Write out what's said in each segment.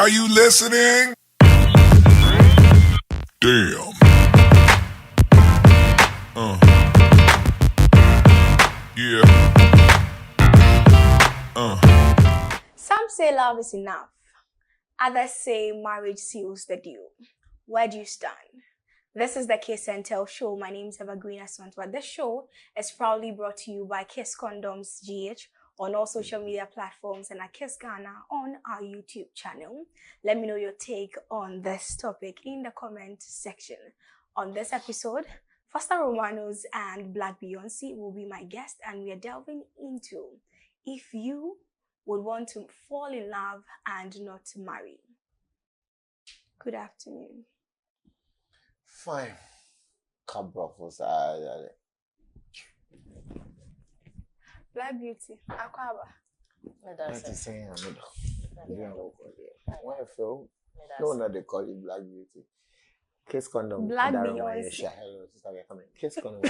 Are you listening? Damn. Yeah. Some say love is enough. Others say marriage seals the deal. Where do you stand? This is the Kiss and Tell show. My name is Evergreen Asantwa. This show is proudly brought to you by Kiss Condoms GH on all social media platforms and at Kiss Ghana on our YouTube channel. Let me know your take on this topic in the comment section. On this episode, Foster Romanos and Black Beyonce will be my guest, and we are delving into if you would want to fall in love and not marry. Good afternoon. Fine. Cabra Black Beauty, Akwaba. What is saying? Why I feel no, not they call it Black Beauty. Kiss condom. Black Beyonce. Kiss condom.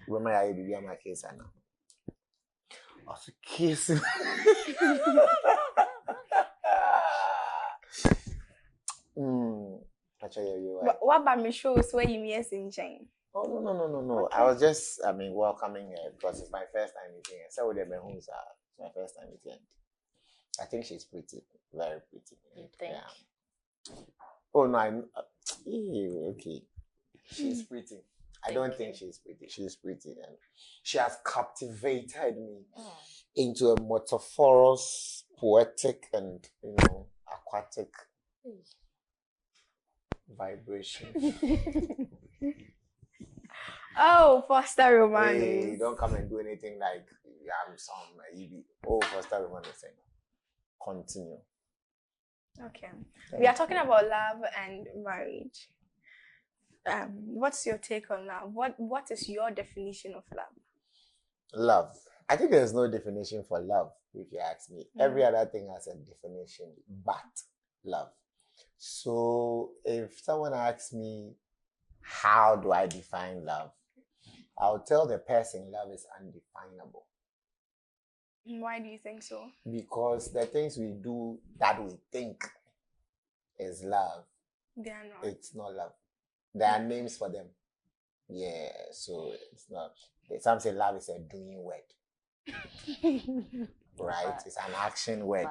When my eye be my case now. Also kiss. What about me shows where you miss in Jane? Oh no. Okay. I was just welcoming her because it's my first time meeting her. So with them who's my first time meeting her. I think she's pretty, very pretty. You think? Yeah. Oh no, I'm okay. She's pretty. I don't think she's pretty. She's pretty, and she has captivated me into a metaphorous, poetic, and aquatic vibration. Oh, Foster Romanos. Hey, don't come and do anything like I'm some EB. Oh, Foster Romanos saying. Continue. Okay. We are talking about love and marriage. What's your take on love? What is your definition of love? Love. I think there's no definition for love, if you ask me. Every other thing has a definition, but love. So if someone asks me, how do I define love? I'll tell the person love is undefinable. Why do you think so? Because the things we do that we think is love, They are not. it's not love. There are names for them. Yeah, so it's not. Some say love is a doing word. Right? It's an action word.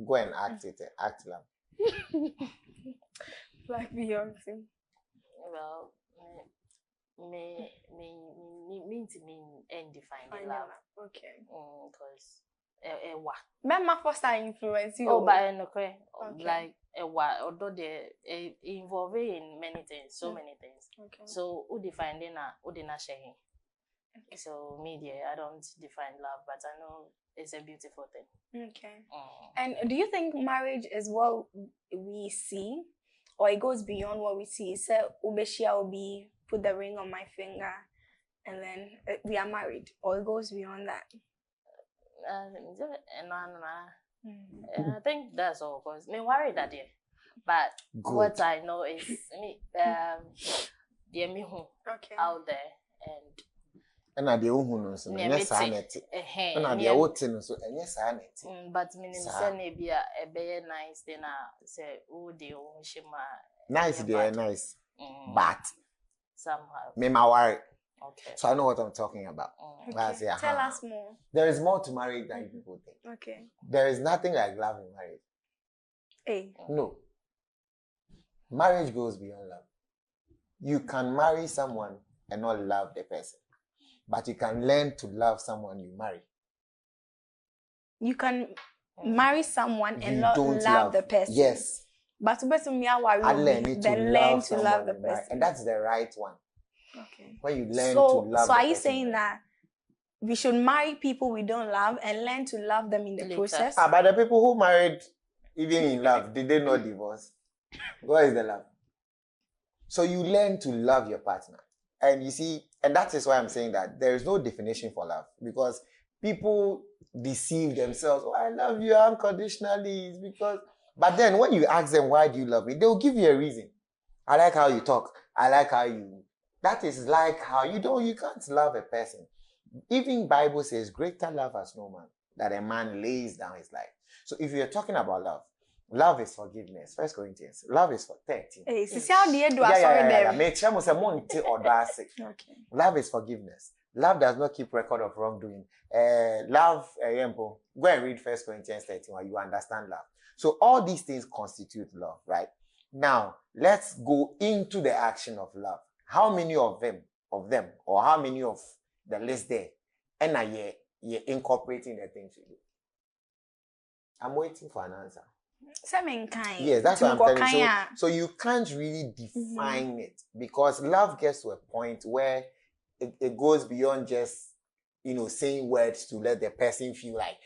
Go and act it. Act love. Like Beyonce. Well, me to mean and define love. Okay. Because what? Remember Foster influence you. Oh, but okay. Okay. Like what? Although they involved in many things, so many things. Okay. So who define who did not share? So media, I don't define love, but I know it's a beautiful thing. Okay. And do you think marriage is what we see, or it goes beyond what we see? So Ubeshia will be put the ring on my finger, and then we are married, or it goes beyond that? I think that's all. Cause me worried that day, but Good. what I know is me me who Okay. out there and. And I the own so yes sanity. And I the old thing so yes sanity. But meaning say be a very nice then say oh the shima Nice, they nice. But somehow. me my worry. Okay. So I know what I'm talking about. Okay. Tell us more. There is more to marriage than people think. Okay. There is nothing like love in marriage. Hey. No. Marriage goes beyond love. You can marry someone and not love the person. But you can learn to love someone you marry. You can marry someone and You not don't love the person. Yes. But to be me, I learn learn to love the someone you marry. person. And that's the right one. Okay. When you learn So to love the are you person saying that we should marry people we don't love and learn to love them in the Later. process? But the people who married, even in love, did they not divorce? What is the love? So you learn to love your partner. And you see, and that is why I'm saying that there is no definition for love. Because people deceive themselves. Oh, I love you unconditionally. It's because... But then when you ask them, why do you love me? They'll give you a reason. I like how you talk. I like how you... That is like how you can't love a person. Even Bible says, greater love has no man that a man lays down his life. So if you're talking about love, love is forgiveness. 1 Corinthians. Love is for 13. Hey, see how the do Yeah. Make sure Okay. Love is forgiveness. Love does not keep record of wrongdoing. Love, go and read 1 Corinthians 13 where you understand love. So all these things constitute love, right? Now, let's go into the action of love. How many of them, or how many of the list there, and you're incorporating the things you do? I'm waiting for an answer. Yes, that's what I'm telling you. So you can't really define it, because love gets to a point where it goes beyond just, saying words to let the person feel like,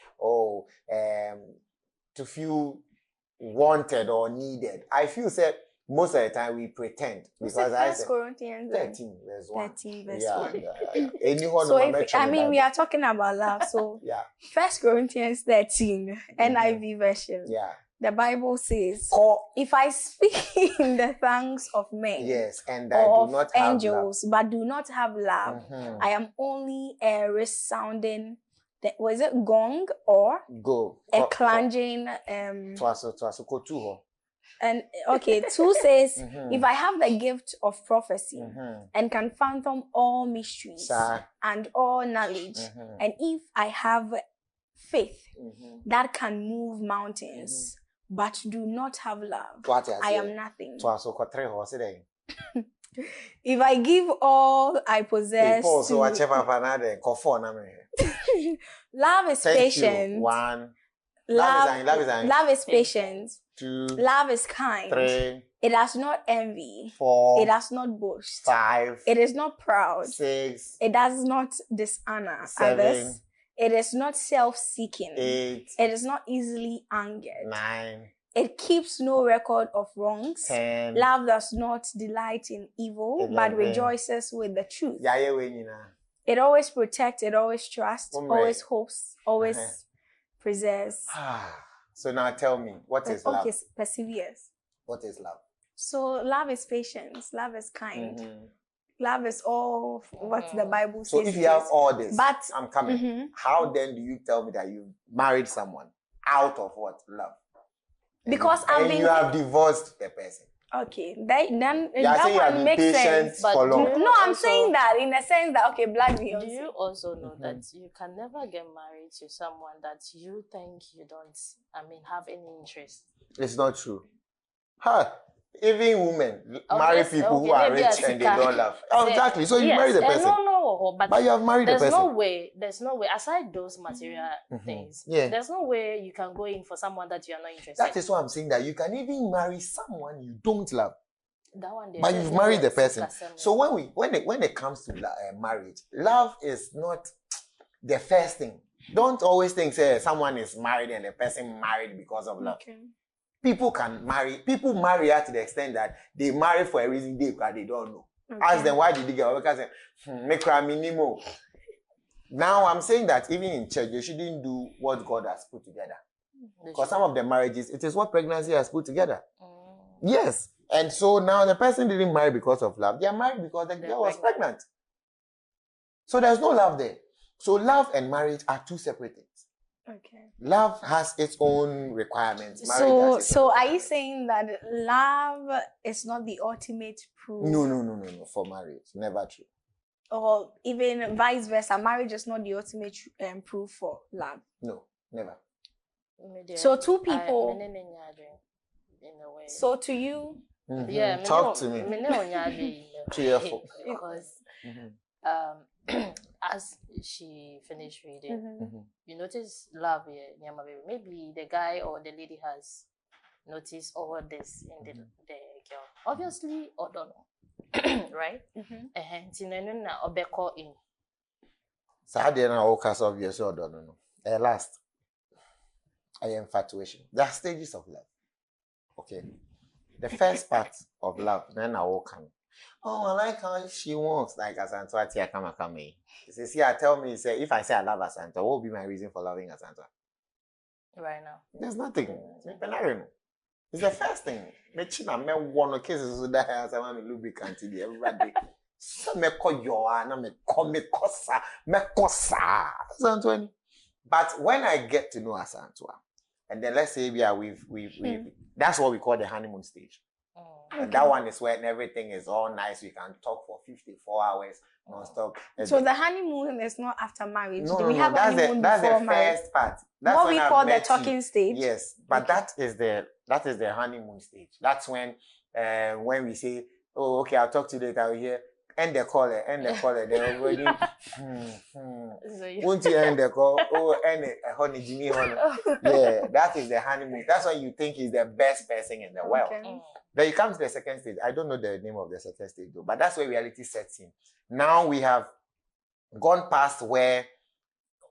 to feel wanted or needed. I feel that most of the time we pretend. Because I said, Corinthians 13 verse 1. 13 verse 1. So we are talking about love. So yeah. 1 Corinthians 13, NIV version. Yeah. The Bible says, if I speak in the tongues of men, yes, and I do not have angels, love, but do not have love, I am only a resounding, was it gong or a clanging? And okay, 2 says, if I have the gift of prophecy and can fathom all mysteries and all knowledge, and if I have faith that can move mountains, but do not have love, I am nothing. If I give all I possess love is patient. Love is patient. 2. Love is kind. 3. It does not envy. 4. It does not boast. 5. It is not proud. 6. It does not dishonor 7. others. It is not self-seeking. 8. It is not easily angered. 9. It keeps no record of wrongs. 10. Love does not delight in evil, 11. but rejoices with the truth. It always protects, it always trusts, always hopes, always preserves. So now tell me, what is love? Okay, perseveres. What is love? So love is patience, love is kind. Love is all what the Bible says. So if you have all this, but I'm coming. How then do you tell me that you married someone out of what? Love. Because you have divorced the person. Okay, then that one makes sense. But no, I'm saying that in the sense that, okay, Black Beyonce. Do you also know that you can never get married to someone that you think you don't, have any interest? It's not true. Even women marry people who are rich and they don't love. Exactly. So you marry the person. But you have married the person. There's no way, aside those material things, there's no way you can go in for someone that you are not interested in. That is why I'm saying that you can even marry someone you don't love. That one but you've married the person. So when it comes to marriage, love is not the first thing. Don't always think someone is married and the person married because of love. Okay. People marry her to the extent that they marry for a reason they don't know. Okay. Ask them, why did they get married? Because make her minimo. Now I'm saying that even in church, you shouldn't do what God has put together. Because some of the marriages, it is what pregnancy has put together. Yes. And so now the person didn't marry because of love. They are married because the girl was pregnant. So there's no love there. So love and marriage are two separate things. Okay. Love has its own requirements. So are you saying that love is not the ultimate proof? No. For marriage, never true. Or even vice versa, marriage is not the ultimate proof for love. No, never. So two people. In a way. So to you. Yeah. Talk to me. Cheerful. Because as she finished reading, you notice love here, maybe the guy or the lady has noticed all this in the girl. Obviously, or don't know. Right? Obviously, or don't know. Last, infatuation. There are stages of love. Okay. The first part of love, then I walk on. Oh, I like how she wants, like Asantwa Tia Kamakame. Tell me, if I say I love Asantwa, what will be my reason for loving Asantwa? Right now. There's nothing. It's the first thing. Me one cases so that I have a lubricant everybody. So me call Joanna, me call me Kosa, me Kosa. Asantwa. But when I get to know Asantwa, and then let's say we've that's what we call the honeymoon stage. And that one is when everything is all nice. We can talk for 54 hours non-stop. So the honeymoon is not after marriage. No, Do we have that's honeymoon that's before the marriage? first part. That's What when we I've call the met you. talking stage. Yes, but that is the honeymoon stage. That's when we say, oh, okay, I'll talk to you later. I'll hear end the call. They're already. Won't you end the call? Oh, end it. Honey, Jimmy, honey. Yeah, that is the honeymoon. That's why you think he's the best person in the world. Then you come to the second stage. I don't know the name of the second stage though, but that's where reality sets in. Now we have gone past where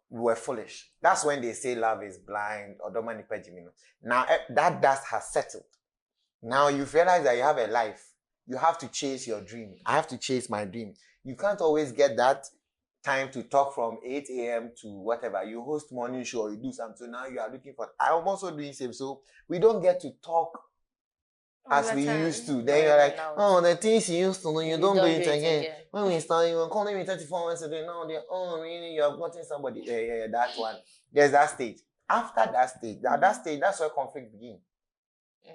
we were foolish. That's when they say love is blind or domani pejimino. Now that dust has settled. Now you've realized that you have a life. You have to chase your dream. I have to chase my dream. You can't always get that time to talk from 8 a.m. to whatever. You host morning show or you do something. So now you are looking for. I'm also doing same. So we don't get to talk as we used to. Then you're like, oh, the things you used to do, you don't do it again. When we start, you were calling me 34 hours a day. Now they're, oh, really? You have gotten somebody. Yeah, that one. There's that stage. After that stage, that's where conflict begins.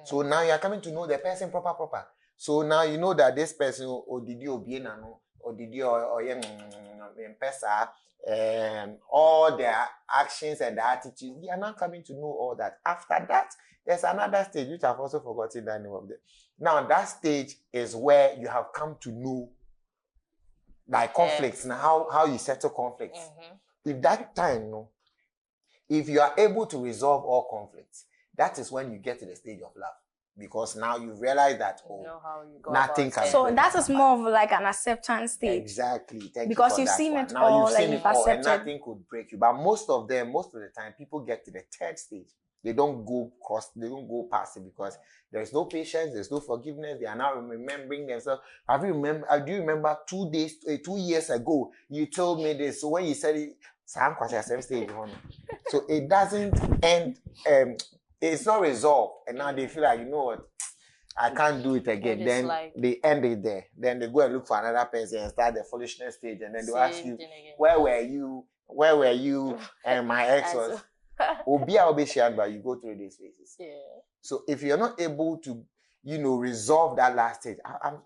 So now you're coming to know the person proper. So now you know that this person, or did you be or did you all their actions and the attitudes, they are now coming to know all that. After that, there's another stage, which I've also forgotten the name of it. Now, that stage is where you have come to know like conflicts and how you settle conflicts. If that time, if you are able to resolve all conflicts, that is when you get to the stage of love. Because now you realize that nothing can. So that is more of like an acceptance stage. Exactly. Because you've seen it all and you've accepted. And nothing could break you. But most of the time, people get to the third stage. They don't go past it because there is no patience, there's no forgiveness. They are now remembering themselves. Do you remember 2 years ago you told me this? So when you said it, so it doesn't end. It's not resolved, and now they feel like, you know what, I can't do it again. Then they end it there. Then they go and look for another person and start the foolishness stage, and then they'll ask you, where were you? And my ex was. But you go through these phases. Yeah. So if you're not able to, resolve that last stage,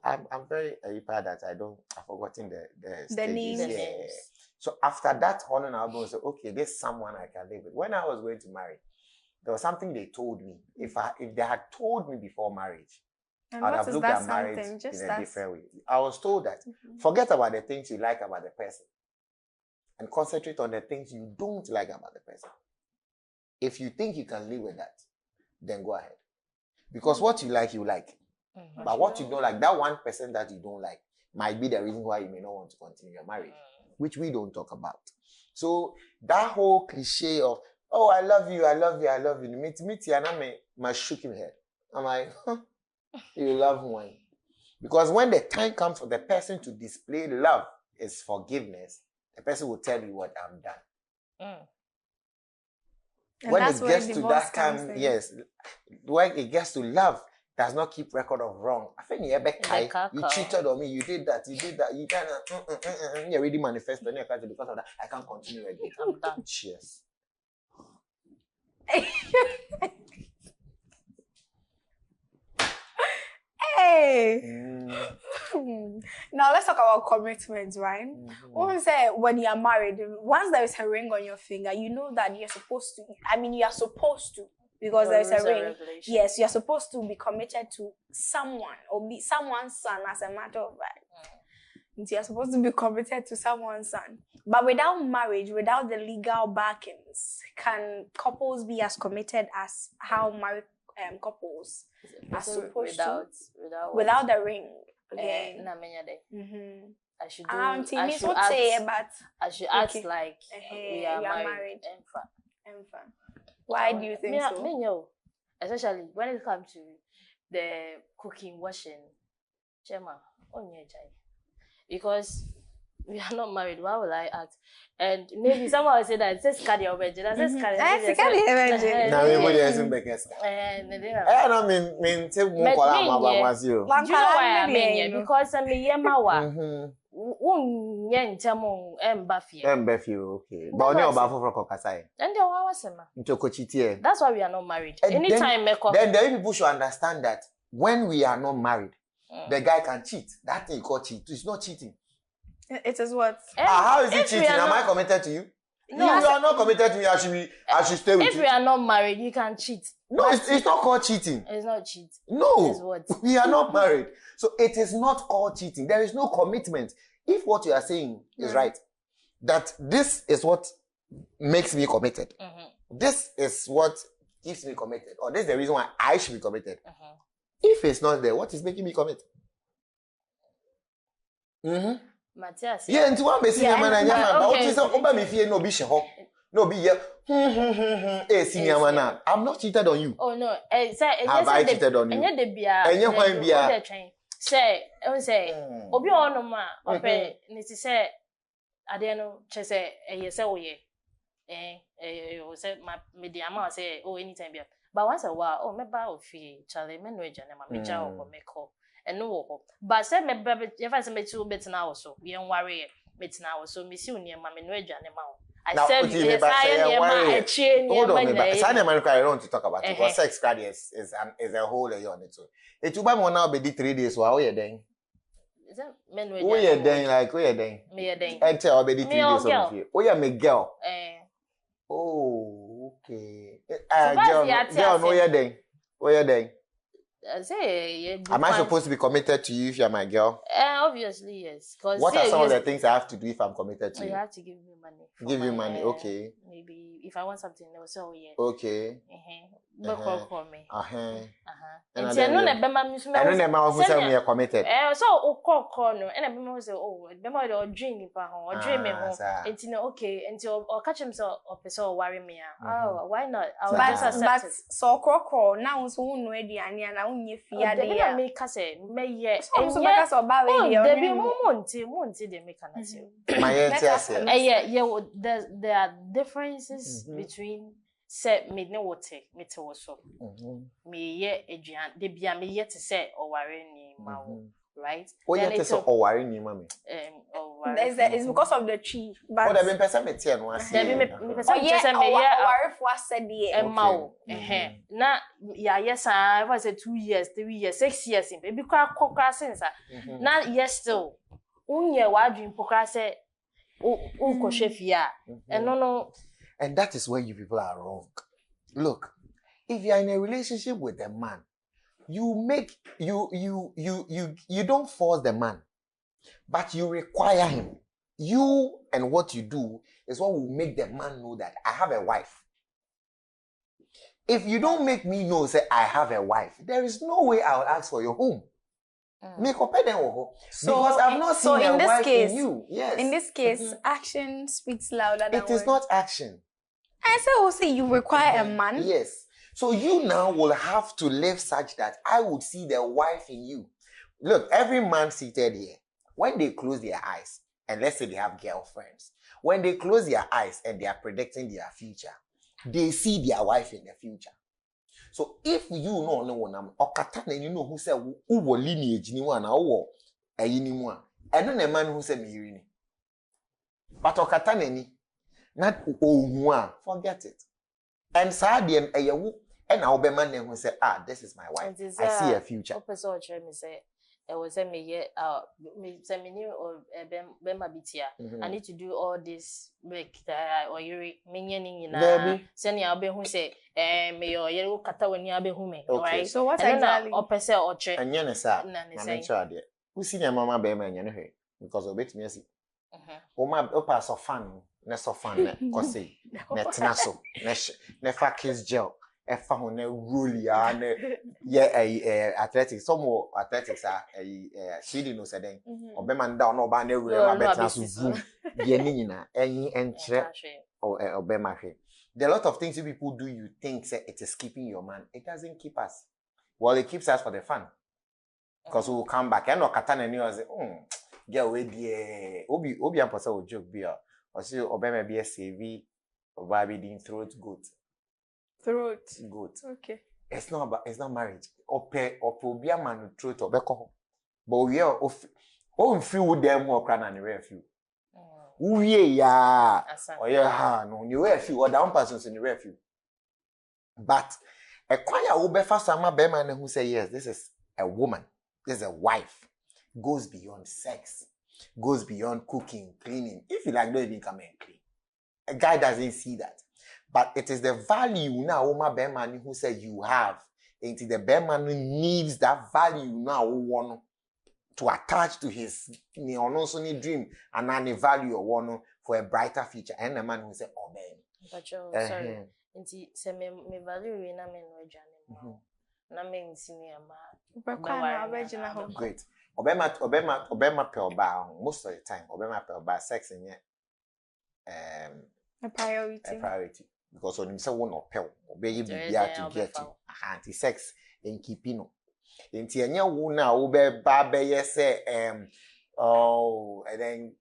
I'm very proud that I've forgotten the names. Yeah. So after that, Honor and Album said, okay, this is someone I can live with. When I was going to marry, there was something they told me. If they had told me before marriage, I would have looked at marriage in a different way. I was told that forget about the things you like about the person and concentrate on the things you don't like about the person. If you think you can live with that, then go ahead. Because what you like. But what you don't like, that 1% that you don't like, might be the reason why you may not want to continue your marriage, which we don't talk about. So that whole cliche of, oh, I love you. Meet and I'm shaking head. I'm like, you love one. Because when the time comes for the person to display love is forgiveness, the person will tell you what I'm done. When it gets to that time, yes, when it gets to love, does not keep record of wrong. I think you cheated on me, you did that, you kind of, you already manifested because of that. I can't continue again. I'm done. Cheers. Hey. Now let's talk about commitment, right? When you are married, once there is a ring on your finger, you know that you're supposed to. You are supposed to, because there is a ring. Yes, you are supposed to be committed to someone or be someone's son, as a matter of fact. You are supposed to be committed to someone's son. But without marriage, without the legal backings, can couples be as committed as how married couples are supposed to? Without the ring. Again. I should act like we are married. Why do you think so? Especially when it comes to the cooking, washing, because we are not married. Why will I act? And maybe someone will say that it's just carry your virgin. That's just carry your virgin. Now everybody has been back. And I don't mean take more. Do you know why I mean? Because yen temo embafie. Mbefie, okay. But only about for Kokasai. And the Wawasema. Nchokochitie. That's why we are not married. And Anytime then the people should understand that when we are not married, the guy can cheat. That thing you call cheat. It's not cheating. It is what? How is it cheating? Am I committed to you? No, you are not committed to me. I should stay with you. If we are not married, you can cheat. No, it's not called cheating. It's not cheat. No, It's what? we are not married. So it is not called cheating. There is no commitment. If what you are saying is right, that this is what makes me committed. This is what keeps me committed. Or this is the reason why I should be committed. If it's not there, what is making me commit? Matthias. Yeah, into one basic man and yaman. What is over me fear no be sheho. No be here. Hey, senior man. I'm not cheated on you. Oh no. Have I cheated on you? And bia. And you why bia? Say, obi ono ma ope ni ti say ade no che say say oye. O say me di ama say oh anytime bia. But once a while, oh, me ba ofi chale me no ejane ma me ja o me ko. Eno wo ho. But say me ba if I say me tu betina wo so, we en worry betina wo so me si uni ma me no ejane ma wo. I said yes, I am hold on, but I don't to talk about it because sex card is a whole year on it. So it will be now be 3 days. So how you then? Is that men with? Oh yeah, then like oh yeah then. Me then. And tell be 3 days of you. Oh yeah, me girl. Oh okay. Girl, no yeah then. Oh yeah then. Say, am I supposed to be committed to you if you're my girl? Obviously, yes. What are some of the things I have to do if I'm committed to you? You have to give me money. Give you money, okay. Maybe if I want something, they will say, oh, yeah. Okay. Call me. And then who say me committed? So, call no. And then I say, oh, Bema or dream or dream me home. And you know, okay, until or catch him so or person worry me. Oh, why not? I'll just accept it. So, call now, so ready and I only fear the make us say, may ye. And so, because of Barry, there be Monty, they make an answer. My yeah, there are differences between say me ne wote me te wo so me ye eduan de bia me ye te say oware ni ma wo right oh ye te say oware ni ma me it's because of the tree but there been person me te no ase there be me person me say me ye oware fo ase de ma wo na ya yes I was say 2 years 3 years 6 years in be kwa kokra sense na yes still unye wa dream pokra say ko shefia no. And that is where you people are wrong. Look, if you are in a relationship with a man, you don't force the man, but you require him. You and what you do is what will make the man know that I have a wife. If you don't make me know, say I have a wife, there is no way I will ask for your home. Because I've not seen a wife in you. Yes. In this case, action speaks louder than words. It is not action. I say you require a man. Yes. So you now will have to live such that I would see the wife in you. Look, every man seated here, when they close their eyes, and let's say they have girlfriends, when they close their eyes and they are predicting their future, they see their wife in the future. So if you know okata na you know who say who will lineage ni one na wo ayi ni mu a eno na man who say me yiri ni. But okata na ni not ohu a forget it. And sadiem eyewu and na obema na who say this is my wife. I see a future. Opeso ochre me say I was say me ye me say me new or bema bitia. I need to do all this work that or you me nyina send ya obe hu say me yo ye wo kata wani abe hu me right. So what exactly opese ochre anya na sa na me chade who see your mama be ma anya no hwe because obetimi asi o pa so fan na so fan na ko say na tena so na fa kiss gel e fa ho na roll ya na ye athletics some more athletics Sweden no say den obema nda no ba na roll ma betena so zoom ye ni nyina enyi enchre obema hwe. There are a lot of things you people do you think say it is keeping your man. It doesn't keep us. Well, it keeps us for the fun. Because we will come back. And no katana ni say, girl we die obi am person joke be or say obema be CV or be din throat goat. Okay. It's not marriage. Ope obi am man throat obeko. But we are Oh, feel them more cran and refuge. Ooh, yeah. Or yeah, no, you refuge or down persons in the refuge. But a choir will be fast summer bearman who say, yes, this is a woman, this is a wife, goes beyond sex, goes beyond cooking, cleaning. If you like, don't even come and clean. A guy doesn't see that. But it is the value now, Oma Bearman who said you have. It is the Bearman who needs that value now want to attach to his dream and any value or one for a brighter future. And the man who said, oh man. But sorry. Nti se me value we na me no adwane na me nsini ama great obema pe oba most of the time obema pe oba sex in a priority because on himself won or pel obey bibia to get you anti sex in keepino nti enye wo na wo be ba be yes oh and then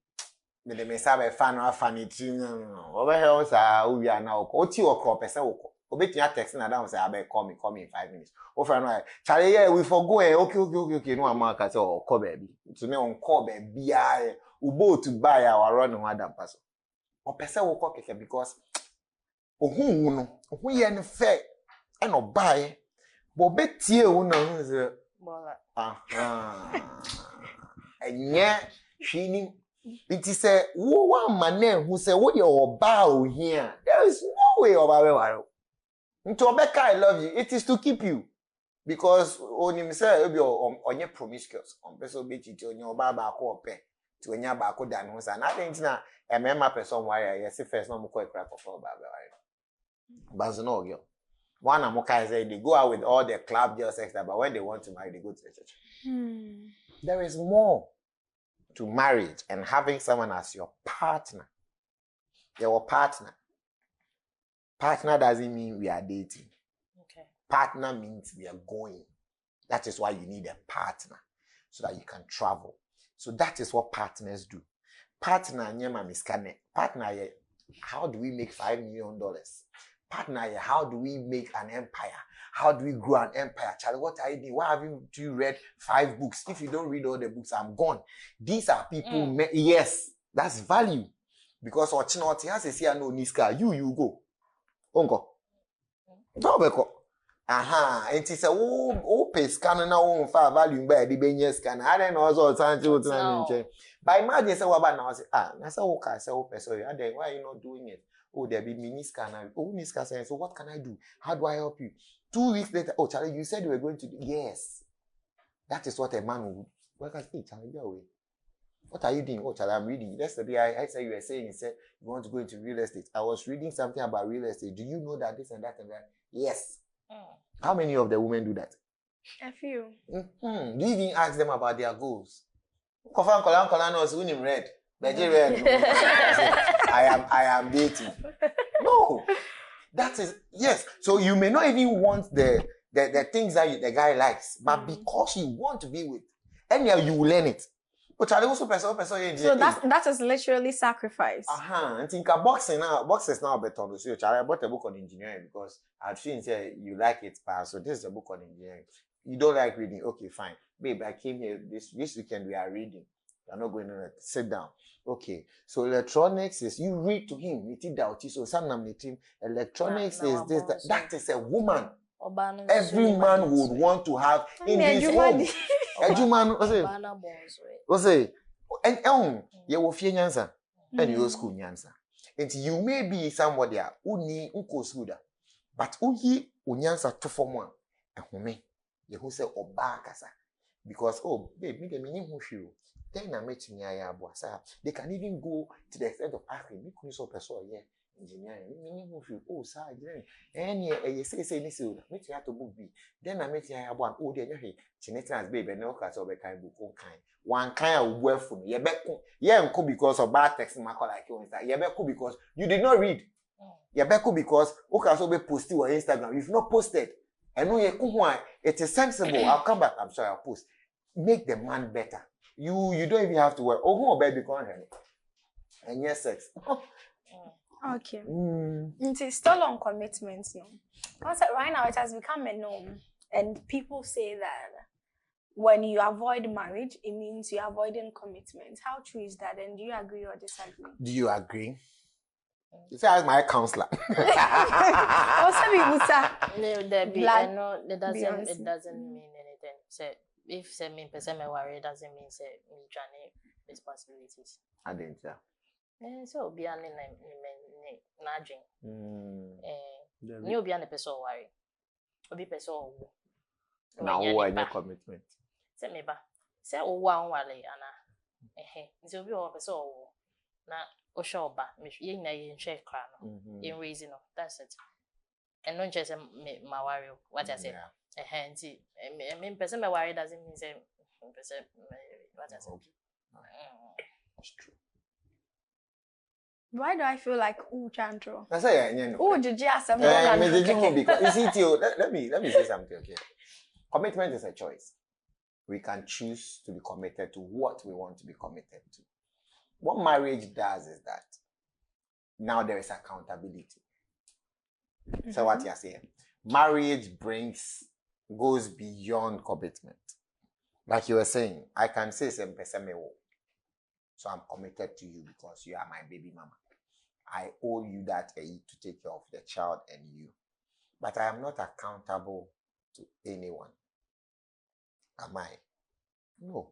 me me sabe fan over here sa we are now oti okro pese wo obetia text na down say abeg call me in 5 minutes o friend no chale yeah we for go okay no amaka say o call baby to me on call baby ah ubo to buy our run no adam pass o pese wo call keke because ohun no ohun ye ne fe e no buy bo betie wo na hu say enye hwini it is a one man who say what your bow here. There is no way of our into Obeka, I love you. It is to keep you. Because on himself on your promiscuous on person beach on your baba ko pe to enya ba ko dan ho sa na think na e mema person wire yes first no mo ko crack of baba wire. But no girl. One amoka say they go out with all the club girls sex but when they want to marry they go to the church. There is more to marriage and having someone as your partner. Your partner. Partner doesn't mean we are dating. Okay. Partner means we are going. That is why you need a partner so that you can travel. So that is what partners do. Partner, partner, how do we make $5 million? Partner, how do we make an empire? How do we grow an empire? Charlie, what are you doing? Why haven't you read 5 books? If you don't read all the books, I'm gone. These are people, yes, that's value. Because Ochinoti has a see no niska. You go. Ungo. Don't aha. And it's a pay scan now for value by the benye scan. I don't know also time. By imagine say what about now? Say that's okay. Say sorry. Then why are you not doing it? Oh, there be mini scanner. Oh, mini scanner. So what can I do? How do I help you? 2 weeks later, oh, Charlie, you said you were going to do. Yes. That is what a man would. What can I say, Charlie? Go away. What are you doing? Oh, Charlie, I'm reading. Yesterday, I said you were saying, you said you want to go into real estate. I was reading something about real estate. Do you know that this and that and that? Yes. How many of the women do that? A few. Do you even ask them about their goals? Kofan Kolan was winning red. I am dating. No. That is, yes. So you may not even want the things that the guy likes, but because you want to be with, anyhow you will learn it. But I also person. So that is literally sacrifice. And think a boxing is now better. So I bought a book on engineering because I've seen say you like it, so this is a book on engineering. You don't like reading, okay, fine. Babe, I came here this weekend. We are reading. You're not going to sit down. Okay. So electronics is you read to him. So electronics is this. That is a woman. Every man would want to have in his home. Every man. What's it? And you will fear nyansa. And you school nyansa. And you may be somebody who need unko school, but who he unyansa to form one. And who me, you who say obakasa. Because babe, me the meaning who you. Then I met me they can even go to the extent of asking me who so person engineering. Meaning who you sir engineering. And you say this me to have to book B. Then I met you one dear Chinese baby no cast over kind book one kind of work for me. Yeah, because of bad text like you because you did not read. Because also be posted on Instagram. You've not posted. I know it is sensible. I'll come back. I'm sorry, I'll post. Make the man better. You don't even have to work. Oh, baby, come on. And yes, sex. Okay. It's still on commitment, no. Right now, it has become a norm, and people say that when you avoid marriage, it means you're avoiding commitment. How true is that? And do you agree or disagree? Do you agree? You say, as my counselor. Also, people say, No, there be, Black no, it doesn't Beyonce. mean anything. So if say me person me worry, it doesn't mean say me journey responsibilities. I didn't say. So be an na dream. Now, Ni obi an person worry. Obi person wo. what any commitment? Say me ba. Say o wa on wale ana. Nti obi o person wo. Na o show ba. Me ye na ye nhwe kra no. In raising no. That's it. And not just me my worry. What I say. Nti me person me worry doesn't mean say person what I say. Okay. That's true. why do I feel like Chantro? That's why because you see, Theo, let me say something, okay? Commitment is a choice. We can choose to be committed to what we want to be committed to. What marriage does is that now there is accountability. So what you're saying, marriage goes beyond commitment. Like you were saying, I can say so I'm committed to you because you are my baby mama. I owe you that to take care of the child and you. But I am not accountable to anyone. Am I? No.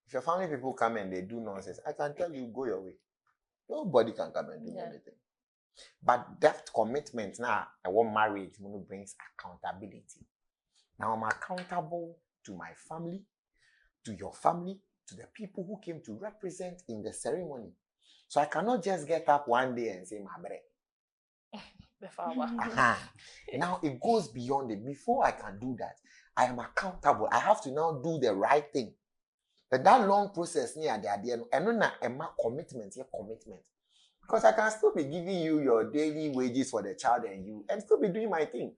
If your family people come and they do nonsense, I can tell you, go your way. Nobody can come and do anything. But that commitment now, I want marriage brings accountability. Now I'm accountable to my family, to your family, to the people who came to represent in the ceremony. So I cannot just get up one day and say, my bread. Now it goes beyond it. Before I can do that, I am accountable. I have to now do the right thing. But that long process near the idea, and not a commitment, commitment. Because I can still be giving you your daily wages for the child and you, and still be doing my thing.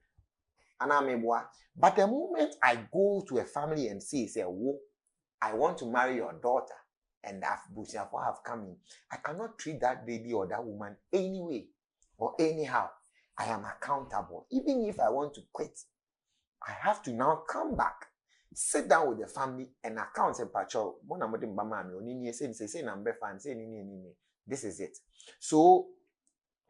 And I'm a boy. But the moment I go to a family and say, whoa, I want to marry your daughter, and have come in, I cannot treat that lady or that woman anyway or anyhow. I am accountable. Even if I want to quit, I have to now come back, sit down with the family and account and patrol. This is it. So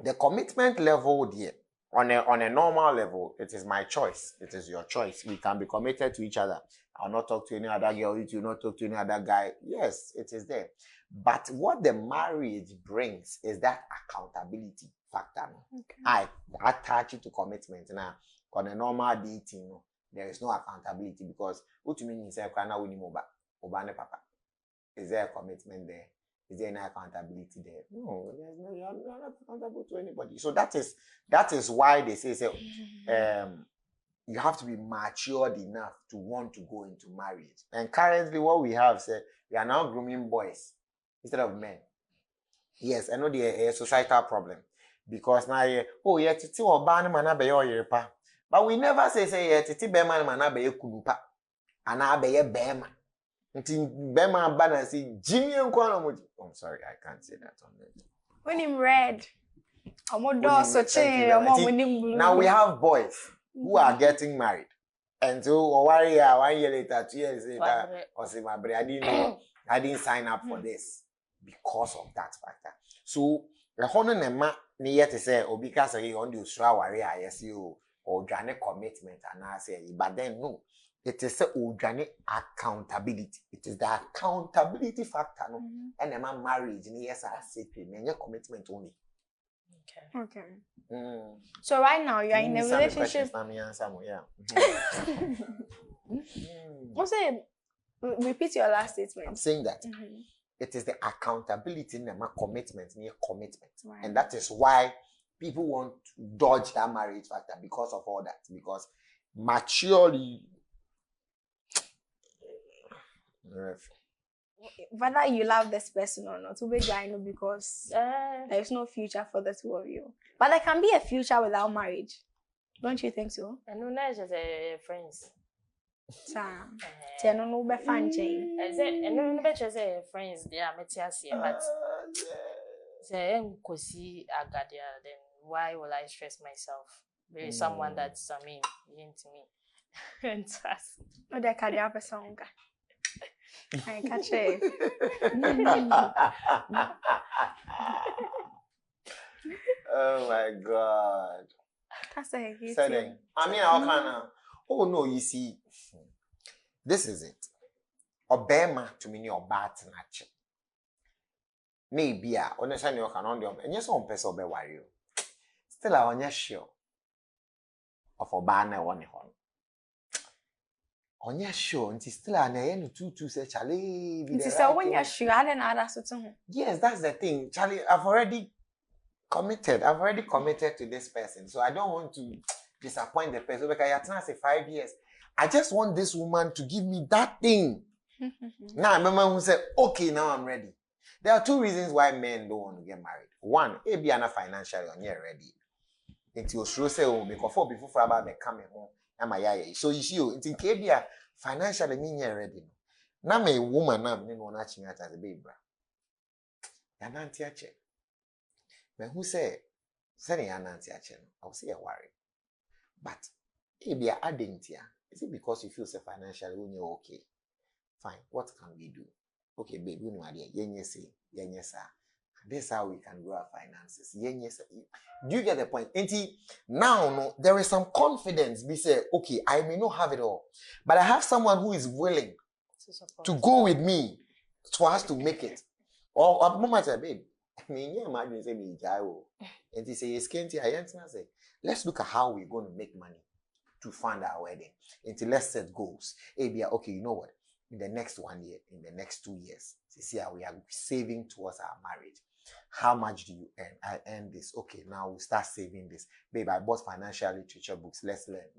the commitment level there, on a normal level, it is my choice. It is your choice. We can be committed to each other. I'll not talk to any other girl. You will not talk to any other guy. Yes, it is there. But what the marriage brings is that accountability factor. Okay. I attach it to commitment. Now, on a normal dating, there is no accountability because what you mean is that papa. Is there a commitment there? Is there any accountability there? No, there's no. You're not accountable to anybody. So that is why they say you have to be matured enough to want to go into marriage. And currently, what we have said, we are now grooming boys instead of men. Yes, I know the societal problem because now titi oba man be your yerepa, but we never say titi be man be your kulupa, and I be your bema. Until bema bana say Jimmy and Kwano. I'm sorry, I can't say that on there. When him red, now we have boys who are getting married. And so 1 year, 1 year later, 2 years later, or say, my brother, I didn't know, I didn't sign up for this because of that factor. So, the honor nema near to say, or because I on the straw warrior, yes, you or journey commitment, and I say, but then no, it is a journey accountability. It is the accountability factor, no, and a man marriage, yes, I say, and your commitment only. Okay. So right now you are in a relationship. Also, repeat your last statement. I'm saying that it is the accountability and the commitment, near commitment, and that is why people want to dodge that marriage factor because of all that. Because maturely, whether you love this person or not, I know because there is no future for the two of you. But there can be a future without marriage. Don't you think so? I know that's just friends. I don't know about fan chain. I know about just friends. They are metias here, but say kosi agadia. Then why will I stress myself? There is someone that's into me. Fantastic. Oh, the cardiac person. I catch it. Oh my God. That's a good Setting. I mean, how can I? Oh no, you see, this is it. Obema to me your bat nature. Maybe I understand you can on the and yes, on person be worry. Still, I want sure of Obana one hon. On your show, and still an end to say Charlie. It is a when you're sure I don't know that. Yes, that's the thing, Charlie. I've already committed to this person, so I don't want to disappoint the person because I have 5 years. I just want this woman to give me that thing. Now I remember who said, okay, now I'm ready. There are 2 reasons why men don't want to get married. One, maybe I'm not financially on here ready. Until you say, oh, before about the coming home. So you see, it's in Kebia financially mean you're ready. Now me woman now me no watching at as a baby. Ya nanti ache. Me who say ya nanti ache. I'll say worry. But Kebia adding tia. Is it because you feel so financially when you're okay? Fine. What can we do? Okay, babe, you know idea. Yes, sir. This is how we can grow our finances. Yes. Do you get the point? Now, no, there is some confidence. We say, okay, I may not have it all, but I have someone who is willing to go with me for us to make it. Or at the moment, babe, I mean, you imagine say me jail. And he say, say, let's look at how we're going to make money to fund our wedding. Let's set goals. Okay, you know what? In the next 1 year, in the next 2 years, see how we are saving towards our marriage. How much do you earn? I earn this. Okay, now we'll start saving this. Babe, I bought financial literature books. Let's learn.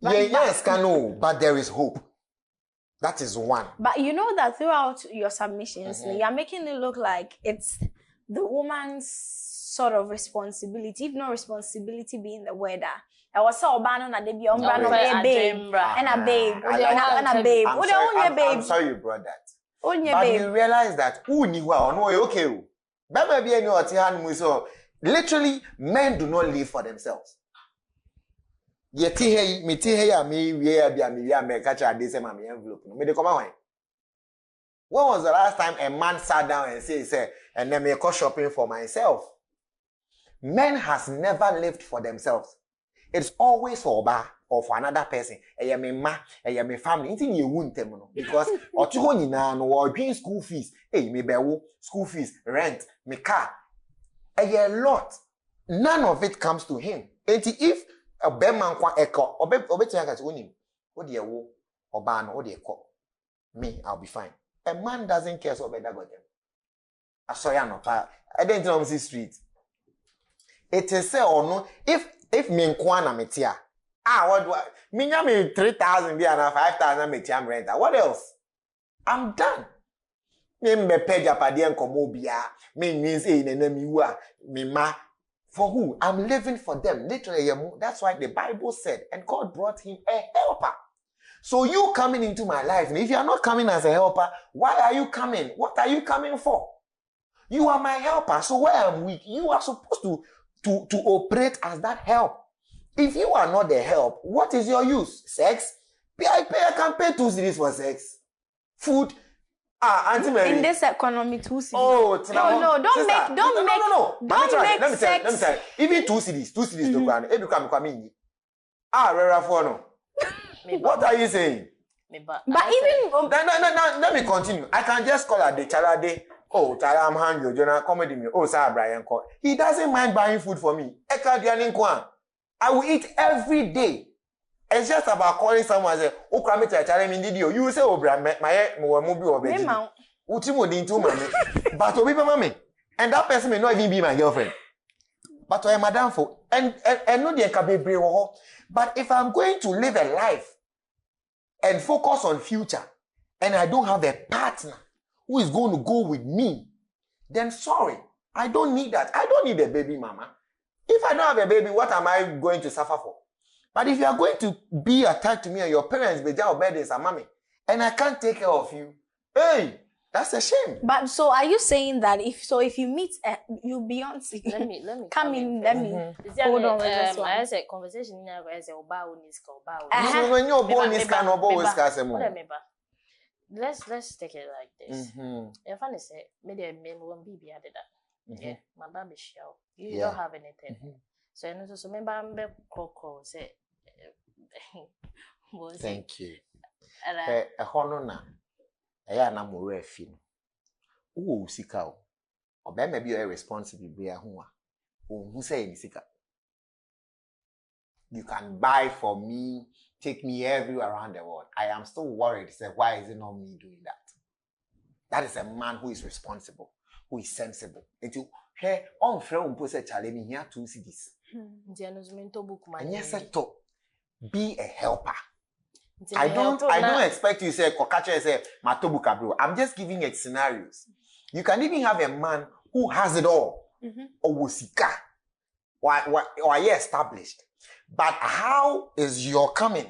But there is hope. That is one. But you know that throughout your submissions, you're making it look like it's the woman's sort of responsibility, if not responsibility being the weather. I was so bad on a debut, and a babe. I'm sorry you brought that. But you realize that okay. Literally, men do not live for themselves. When was the last time a man sat down and said, and then me go shopping for myself? Men has never lived for themselves. It's always for Oba or for another person. My family. Because or paying school fees. School fees, rent, my car. A lot. None of it comes to him. And if a beman kwa eko, what do you wo? Oba no, what do you call? Me, I'll be fine. A man doesn't care so better got them. I saw ya no pa. I didn't know the street. It is say or no, if me nkwana metia. What do I me 3,000 be and 5,000 metia rent. What else? I'm done. Me pay Japadi and komobia. Me means me ma. For who? I'm living for them. Literally, that's why the Bible said, and God brought him a helper. So you coming into my life, and if you are not coming as a helper, why are you coming? What are you coming for? You are my helper. So where I'm weak, you are supposed to operate as that help. If you are not the help, what is your use? Sex? I can pay 2 cedis for sex. Food? Auntie Mary. In this economy, 2 cedis. Oh, no, don't make sex. Let me try. Even 2 cedis to grant. If you come in. Rara for no. What are you saying? But even let me continue. I can just call her the Chalade. Oh, I'm hungry. Jonah, comedy me. Oh, sir, Brian. He doesn't mind buying food for me. I will eat every day. It's just about calling someone and say, "Oh, come to challenge me, did you?" You say, "Oh, Brian, my mobile or baby." But obi mama, and that person may not even be my girlfriend. But I am madam for and no dey can be brave. But if I'm going to live a life and focus on future, and I don't have a partner who is going to go with me, then sorry, I don't need that. I don't need a baby mama. If I don't have a baby, what am I going to suffer for? But if you are going to be attached to me and your parents be down bed is a mommy, and I can't take care of you, hey, That's a shame. But so are you saying that if you meet you Beyonce? Let me come in. Let me hold on with this one. I said conversation in I say oba uniska. So when you're born is can oba let's take it like this. If I say maybe a man won't be added that. Yeah, my baby show. You don't have anything. So I know so remember I'm coco say thank you. A honor na na mo refi no wo sika o oba ma bi o responsible bia ho a o hu say ni sika you can buy for me, take me everywhere around the world. I am still worried. Say, why is it not me doing that? That is a man who is responsible, who is sensible. Until hey, on friend who say challenge me here to see this. And yes, to be a helper. I don't expect you to say kokacha say matobuka bro. I'm just giving it scenarios. You can even have a man who has it all. Or wosika. Or established. But how is your coming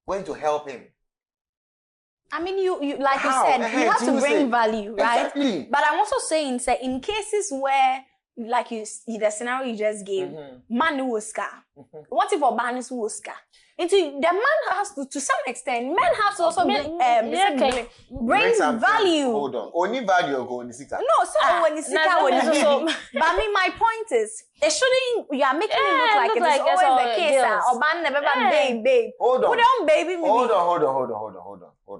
going to help him? I mean, you like how? You said, you have to bring value, right? Exactly. But I'm also saying, say, in cases where, like the scenario you just gave, man who was scar. What if a man is who was scar? The man has to some extent, men have to also bring value. Hold on. Only value go on the sika. No, so when the sika will be. But I mean, my point is, it shouldn't. You are making it look like it is always the case. Or man never babe. Hold on. Put on baby. Hold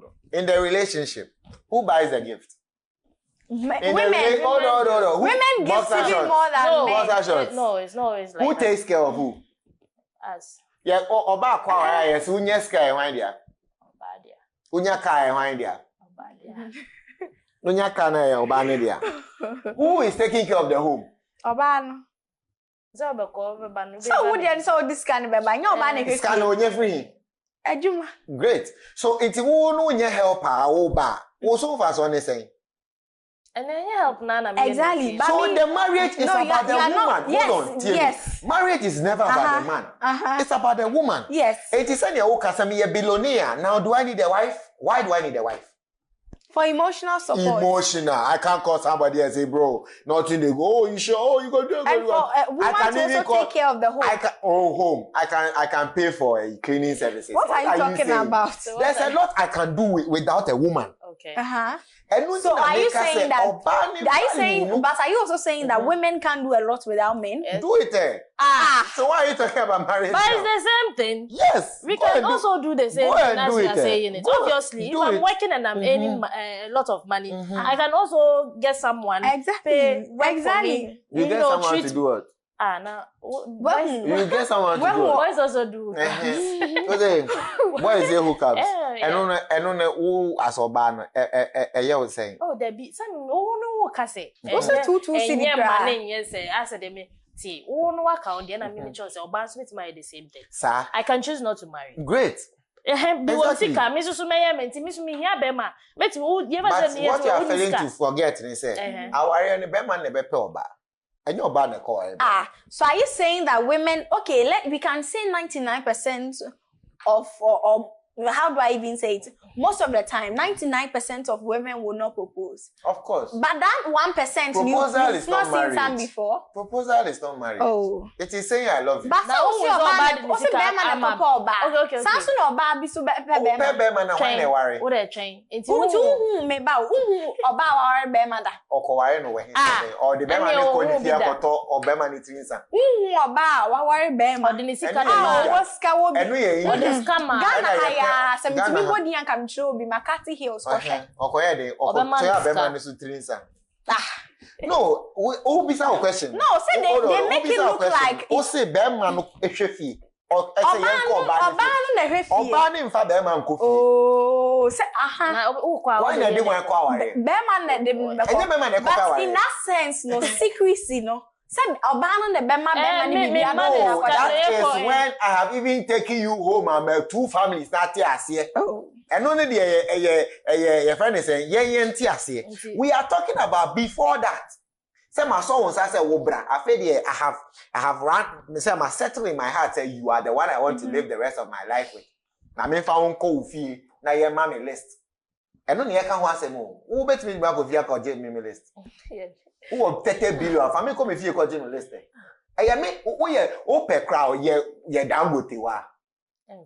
on. In the relationship, who buys the gift? Women. Hold on. Women give even more than men. No, it's not always like who that. takes care of who? Us. Yeah, oba kwa yes, unya sky wine dia. Obadia. Unya kai wine dia. Obadia. Unya kana ya oba ne dia. Who is taking care of the home? Oba no. So be ko be ba no. So who dey so this kind be ba nya oba na this kind onye free. Adwuma. Great. So it who no nya helper oba. Wo so far so ne say. And then you help Nana. Exactly. So the marriage is about the woman. Yes, hold on. yes. Marriage is never about the man. It's about the woman. Yes. It is any a billionaire. Now, do I need a wife? Why do I need a wife? For emotional support. Emotional. I can't call somebody and say, bro, nothing they go, oh, you sure? Oh, you go do it. And for women to also take care of the home. Home. I can pay for cleaning services. What are you talking about? So there's a lot I can do without a woman. Okay. So are you saying that? Are you saying? But are you also saying that women can do a lot without men? Yes. Do it. So why are you talking about marriage? But it's the same thing. Yes. We can also do the same thing as you are saying it. Obviously, if I'm working and I'm earning a lot of money, I can also get someone. Exactly. You get someone to do what? Now, you get someone to do what? Boys also do. What is it hookups? I don't know who as Obama. You was saying. Oh, there be some. Oh no, what can say? Also, two city money. Yes, I said me. See, oh no, what count? Then I'm in choice. Obama Smith marry the same thing. Sir, I can choose not to marry. Great. But what you are failing to forget is say, our area Bema never pay Oba. And your banner call. So are you saying that women? Okay, we can say 99% of or how do I even say it? Most of the time, 99% of women will not propose. Of course. But that 1%, you've not seen some before. Proposal is not marriage. Oh. It is saying I love you. But also also Bema na papa oba. Okay. Sansu na oba bi so Bema. Bema na why worry? What a train. It's who me ba who oba worry Bema da. Okoware no we or the Bema ni ko ni fia koto or Bema ni tinsa. Who oba worry Bema. Or the nisika no. What's ka wo bi. Enu ye. Or the scammer. Ghana haya body and come show be Makati Hills okoye de okoya be man so trinsa no who be some question no say they make it look like o say be man no ehwefi o say yen ko ba no na hwefi oba ni mfa be man ko fi oh say na o kwa why na dey wan kwa ware be man na dey but in that sense no secrecy no said Obama the Bema ni that is when I have even taken you home and two families that here. And only the friend is saying, we are talking about before that. Say my son was I said, Wobra, I feel I have run, say I'm settled in my heart, say you are the one I want to live the rest of my life with. I mean, if I won't go with you, now your mommy list. And no near can once more. Who bet me back of your cogent me list? Who will 30 billion? If I may come if you cogent list. I mean, oh, per crowd, ye down with you.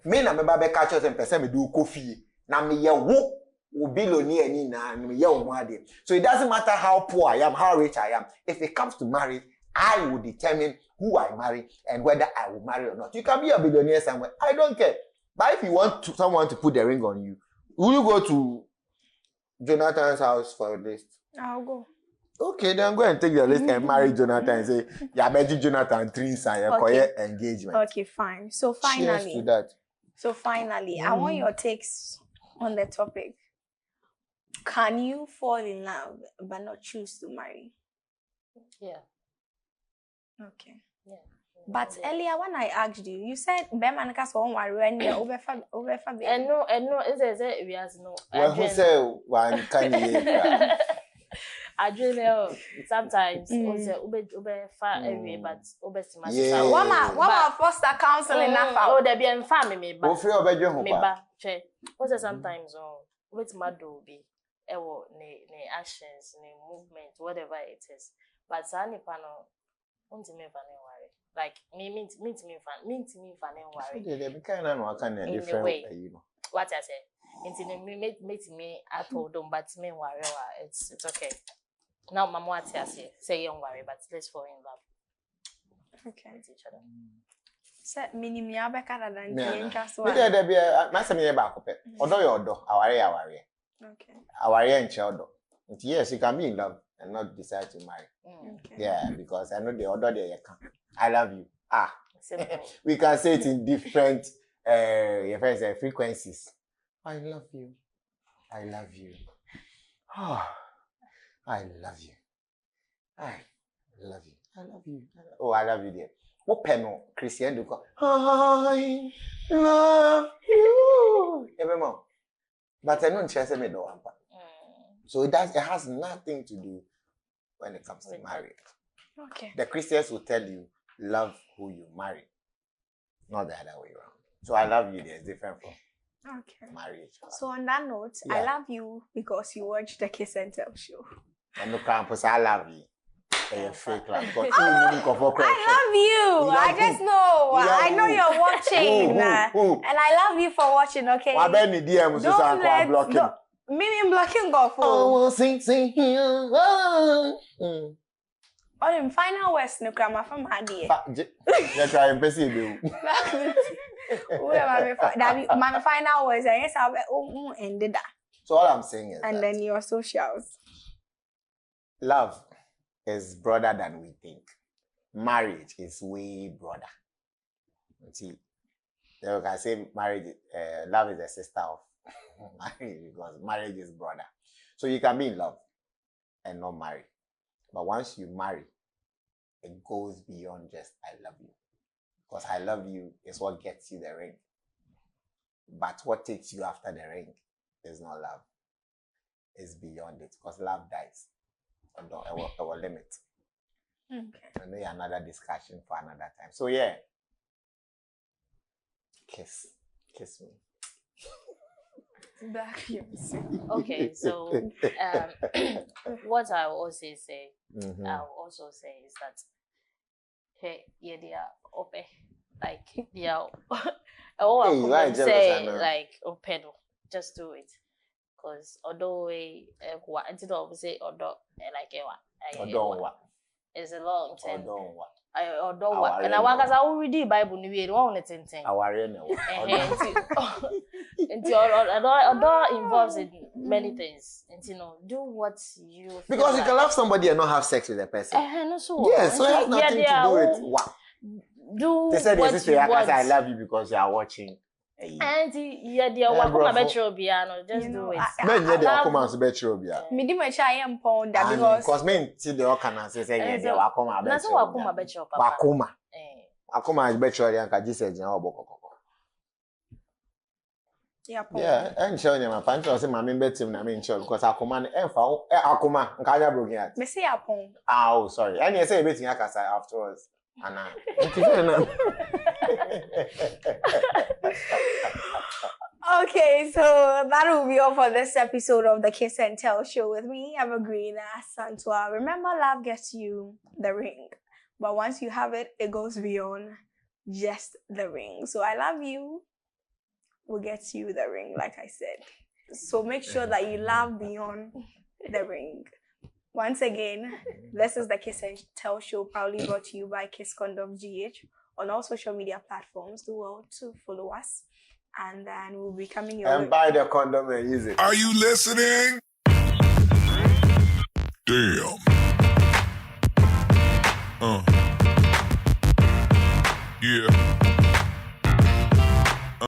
Me na me ba be catch us and person me do coffee. Na me ye wo billionaire ni na me ye wo ade. So it doesn't matter how poor I am, how rich I am. If it comes to marriage, I will determine who I marry and whether I will marry or not. You can be a billionaire somewhere. I don't care. But if you want someone to put the ring on you, will you go to Jonathan's house for a list? I'll go. Okay, then go and take the list and marry Jonathan and say, yeah, bet Jonathan 3 sign engagement. Okay, fine. So finally, cheers to that. So finally, I want your takes on the topic. Can you fall in love but not choose to marry? Yeah. Okay. Yeah. But earlier when I asked you, you said Beman cast one worry and over. And no, is we has no. Well, who say one can you? I dream sometimes also ube far away, but ube smash. Yeah. What foster counseling na fa? Oh, there be en family me ba. Wo free obejo ho Me ba. ba. Che. Also sometimes with my do be ewo ne actions, ne movement, whatever it is. But sani pano unti me fa ne worry. Like me fa ne worry. So they be kind of no can different you know. What I say. Until me at all don't but me worry it's okay. Now mama what I say don't worry but let's fall in love. Okay. With each other. Say minimia be kada dan interest one. Me there be na say me ba ko pe. Odo your odo, aware. Okay. Aware enche odo. Yes, you can be in love and not decide to marry. Okay. Yeah, because I know the other there you can. I love you. Simple. We can say it in different frequencies. I love you. I love you. Oh, I love you. I love you. I love you. Oh, I love you, dear. What penal Christian do call? I love you. Every mom. But I don't chase me do. So it has nothing to do when it comes to marriage. Okay. The Christians will tell you, love who you marry, not the other way around. So I love you there is different from marriage. So on that note, I love you because you watched the Kiss and Tell show. And the campus, I love you. You're fake love. I love you. I just know. I know you're watching. And I love you for watching, okay? Don't let me blocking go for. Oh, sing here. Oh, in final words, no grammar from Hadi. You're trying to see you. My final words, I guess I'll be ended that. So all I'm saying is and then your socials. Love is broader than we think. Marriage is way broader. See, you can say marriage, love is the sister of marriage because marriage is brother. So you can be in love and not marry. But once you marry, it goes beyond just I love you. Because I love you is what gets you the ring. But what takes you after the ring is not love. It's beyond it. Because love dies. Our limit. Okay. And maybe another discussion for another time. So yeah. Kiss me. Okay, so what I will also say, is that hey, yeah, they are open, like they are. I say like open, just do it, cause although instead of say it's a long time. And I want to read the Bible. We don't want it. Although involves in many things, and do what you. Because you can love somebody and not have sex with a person. Yes, so it has nothing to do with what. They said what you want. I love you because you are watching. And just do it. Men come and because men see the can say they wakoma yeah, and show them a punch or say my member team na me sure because akoma akoma nkanya broken. Me say apon. Oh, sorry. And you say betin akasa afterwards. Ana. Okay, so that will be all for this episode of the Kiss and Tell show with me, Evergreen Santua. Remember, love gets you the ring, but once you have it, it goes beyond just the ring. So I love you will get you the ring, like I said. So make sure that you love beyond the ring. Once again, this is the Kiss and Tell show, proudly brought to you by Kiss Condom GH on all social media platforms. Do well to follow us, and then we'll be coming your way. And buy the condom and use it. Are you listening? Damn. Yeah.